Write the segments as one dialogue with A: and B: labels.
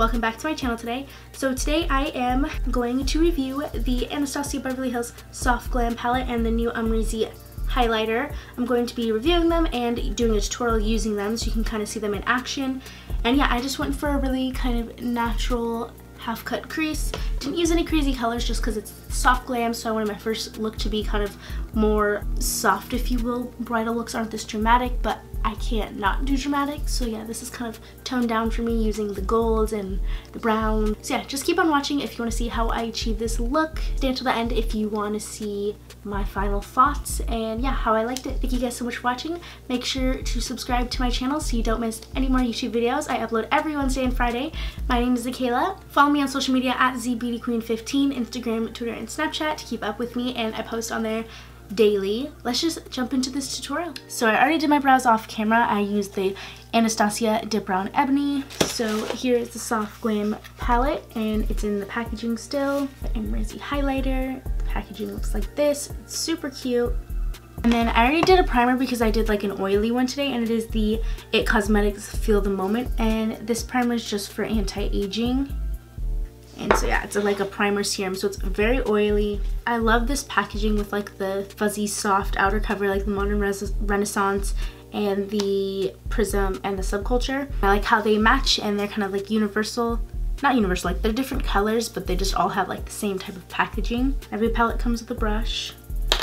A: welcome back to my channel today. So today I am going to review the Anastasia Beverly Hills Soft Glam palette and the new Amrezy highlighter. I'm going to be reviewing them and doing a tutorial using them so you can kind of see them in action. And yeah, I just went for a really kind of natural half cut crease. Didn't use any crazy colors just because it's soft glam, so I wanted my first look to be kind of more soft, if you will. Bridal looks aren't this dramatic, but I can't not do dramatic, so yeah, this is kind of toned down for me using the golds and the brown. So yeah, just keep on watching if you want to see how I achieve this look. Stay until the end if you want to see my final thoughts and yeah, how I liked it. Thank you guys so much for watching. Make sure to subscribe to my channel so you don't miss any more YouTube videos. I upload every Wednesday and Friday. My name is Zakaila. Follow me on social media at zbeautyqueen15, Instagram, Twitter, and Snapchat to keep up with me, and I post on there daily. Let's just jump into this tutorial. So I already did my brows off camera. I used the Anastasia Dip Brown Ebony. So here's the Soft Glam palette and it's in the packaging still. The Amrezy highlighter. The packaging looks like this. It's super cute. And then I already did a primer because I did like an oily one today, and it is the It Cosmetics Feel the Moment, and this primer is just for anti-aging. And so yeah, it's like a primer serum, so it's very oily. I love this packaging with like the fuzzy soft outer cover, like the Modern Renaissance and the Prism and the Subculture. I like how they match and they're kind of like universal. Not universal, like they're different colors, but they just all have like the same type of packaging. Every palette comes with a brush.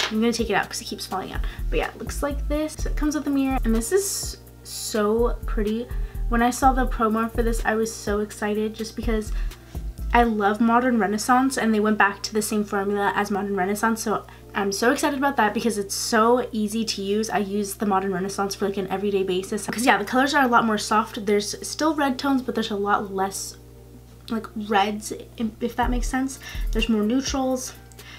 A: I'm gonna take it out because it keeps falling out. But yeah, it looks like this. So it comes with a mirror, and this is so pretty. When I saw the promo for this, I was so excited just because I love Modern Renaissance and they went back to the same formula as Modern Renaissance, so I'm so excited about that because it's so easy to use. I use the Modern Renaissance for like an everyday basis because yeah, the colors are a lot more soft. There's still red tones, but there's a lot less like reds, if that makes sense. There's more neutrals.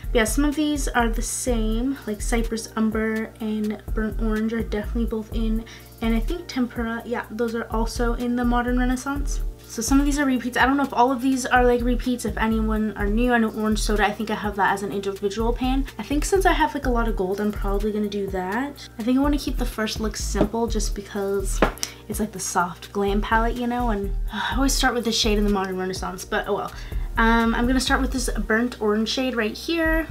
A: But yeah, some of these are the same, like Cypress Umber and Burnt Orange are definitely both in, and I think Tempera, yeah, those are also in the Modern Renaissance. So some of these are repeats. I don't know if all of these are like repeats. If anyone are new, I know Orange Soda, I think I have that as an individual pan. I think since I have like a lot of gold, I'm probably gonna do that. I think I want to keep the first look simple just because it's like the soft glam palette, you know, and I always start with the shade in the Modern Renaissance, but oh well. I'm gonna start with this Burnt Orange shade right here,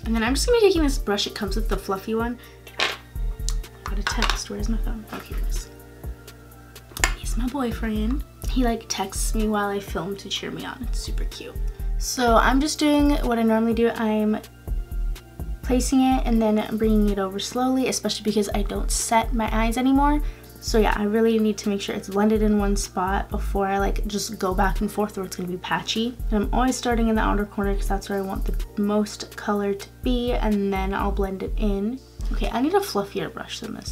A: and then I'm just gonna be taking this brush. It comes with the fluffy one. Got a text. Where's my phone? Oh, here it is. He's my boyfriend. He like texts me while I film to cheer me on. It's super cute. So I'm just doing what I normally do. I'm placing it and then bringing it over slowly, especially because I don't set my eyes anymore. So yeah, I really need to make sure it's blended in one spot before I like just go back and forth or it's gonna be patchy. And I'm always starting in the outer corner because that's where I want the most color to be, and then I'll blend it in. Okay, I need a fluffier brush than this.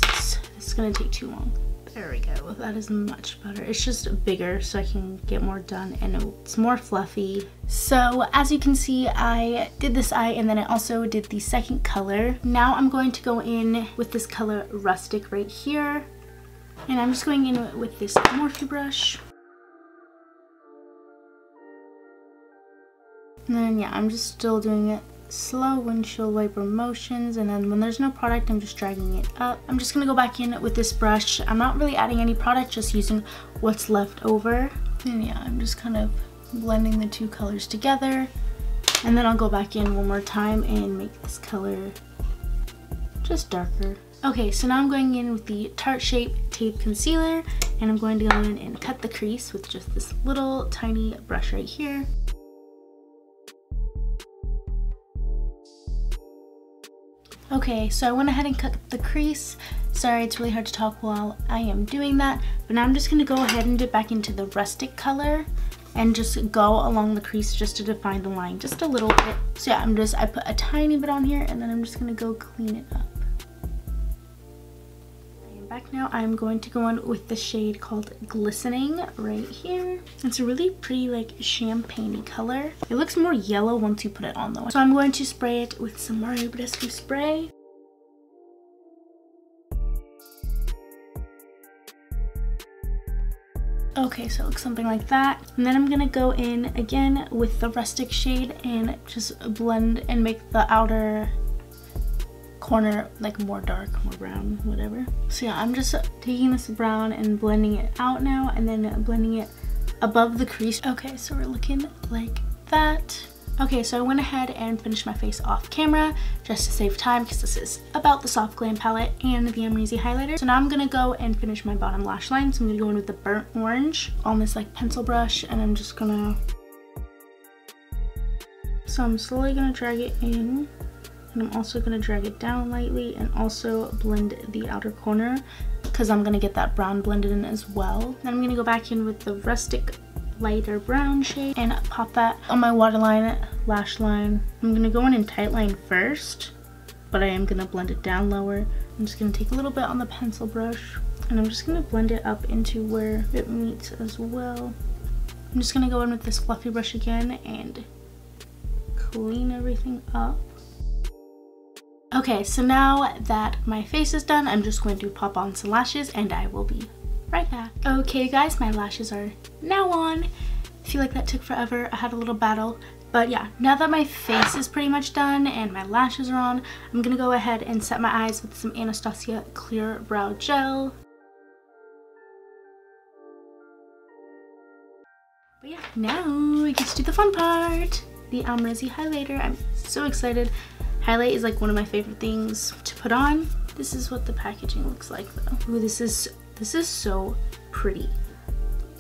A: This is gonna take too long. There we go, that is much better. It's just bigger so I can get more done and it's more fluffy. So as you can see, I did this eye and then I also did the second color. Now I'm going to go in with this color Rustic right here. And I'm just going in with this Morphe brush. And then yeah, I'm just still doing it slow windshield wiper motions, and then when there's no product, I'm just dragging it up. I'm just gonna go back in with this brush. I'm not really adding any product, just using what's left over. And yeah, I'm just kind of blending the two colors together, and then I'll go back in one more time and make this color just darker. Okay, so now I'm going in with the Tarte Shape Tape Concealer, and I'm going to go in and cut the crease with just this little tiny brush right here. Okay, so I went ahead and cut the crease. Sorry, it's really hard to talk while I am doing that, but now I'm just gonna go ahead and dip back into the Rustic color and just go along the crease just to define the line just a little bit. So yeah, I put a tiny bit on here and then I'm just gonna go clean it up. Back now, I'm going to go in with the shade called Glistening right here. It's a really pretty like champagne-y color. It looks more yellow once you put it on though. So I'm going to spray it with some Mario Badescu spray. Okay, so it looks something like that. And then I'm gonna go in again with the Rustic shade and just blend and make the outer corner like more dark, more brown, whatever. So yeah, I'm just taking this brown and blending it out now, and then blending it above the crease. Okay, so we're looking like that. Okay, so I went ahead and finished my face off camera just to save time because this is about the Soft Glam palette and the Amrezy highlighter. So now I'm gonna go and finish my bottom lash line. So I'm gonna go in with the burnt orange on this like pencil brush, and I'm just gonna, so I'm slowly gonna drag it in, and I'm also gonna drag it down lightly and also blend the outer corner because I'm gonna get that brown blended in as well. Then I'm gonna go back in with the rustic lighter brown shade and pop that on my waterline lash line. I'm gonna go in tight line first, but I am gonna blend it down lower. I'm just gonna take a little bit on the pencil brush and I'm just gonna blend it up into where it meets as well. I'm just gonna go in with this fluffy brush again and clean everything up. Okay, so now that my face is done, I'm just going to pop on some lashes and I will be right back. Okay guys, my lashes are now on. I feel like that took forever. I had a little battle, but yeah, now that my face is pretty much done and my lashes are on, I'm gonna go ahead and set my eyes with some Anastasia Clear Brow Gel. But yeah, now we get to do the fun part, the Amrezy highlighter. I'm so excited. Highlight is like one of my favorite things to put on. This is what the packaging looks like though. Ooh, this is so pretty.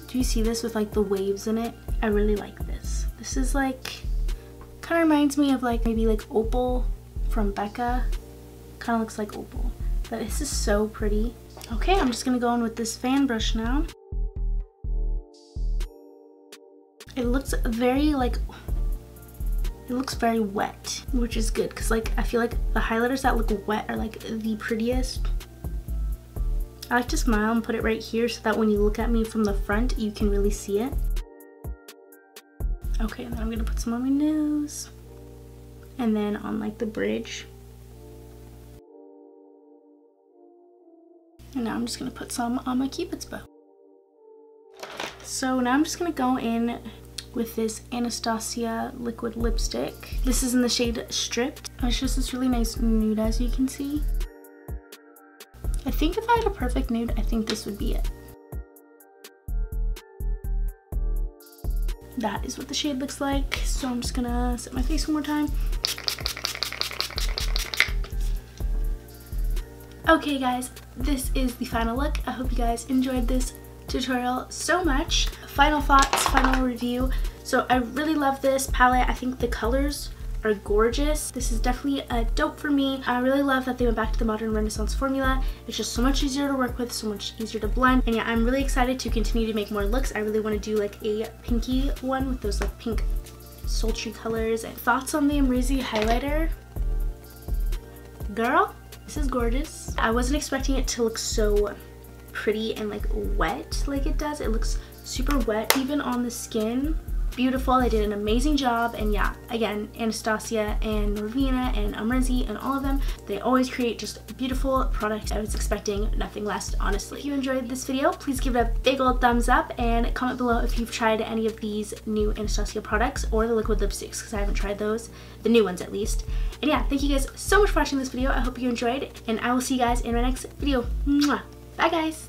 A: Do you see this with like the waves in it? I really like this. This is like, kind of reminds me of like maybe like Opal from Becca. Kind of looks like Opal. But this is so pretty. Okay, I'm just gonna go in with this fan brush now. It looks very like, it looks very wet, which is good because like I feel like the highlighters that look wet are like the prettiest. I like to smile and put it right here so that when you look at me from the front, you can really see it. Okay, and then I'm gonna put some on my nose. And then on like the bridge. And now I'm just gonna put some on my Cupid's bow. So now I'm just gonna go in with this Anastasia liquid lipstick. This is in the shade Stripped. It's just this really nice nude, as you can see. I think if I had a perfect nude, I think this would be it. That is what the shade looks like. So I'm just gonna set my face one more time. Okay guys, this is the final look. I hope you guys enjoyed this tutorial so much. Final thoughts, final review. So I really love this palette. I think the colors are gorgeous. This is definitely a dope for me. I really love that they went back to the modern Renaissance formula. It's just so much easier to work with, so much easier to blend. And yeah, I'm really excited to continue to make more looks. I really want to do like a pinky one with those like pink sultry colors. And thoughts on the Amrezy highlighter? Girl, this is gorgeous. I wasn't expecting it to look so pretty and like wet like it does. It looks super wet even on the skin. Beautiful. They did an amazing job. And yeah, again, Anastasia and Norvina and Amrezy and all of them, they always create just beautiful products. I was expecting nothing less, honestly. If you enjoyed this video, please give it a big old thumbs up and comment below if you've tried any of these new Anastasia products or the liquid lipsticks, because I haven't tried those, the new ones at least. And yeah, thank you guys so much for watching this video. I hope you enjoyed, and I will see you guys in my next video. Mwah! Bye guys!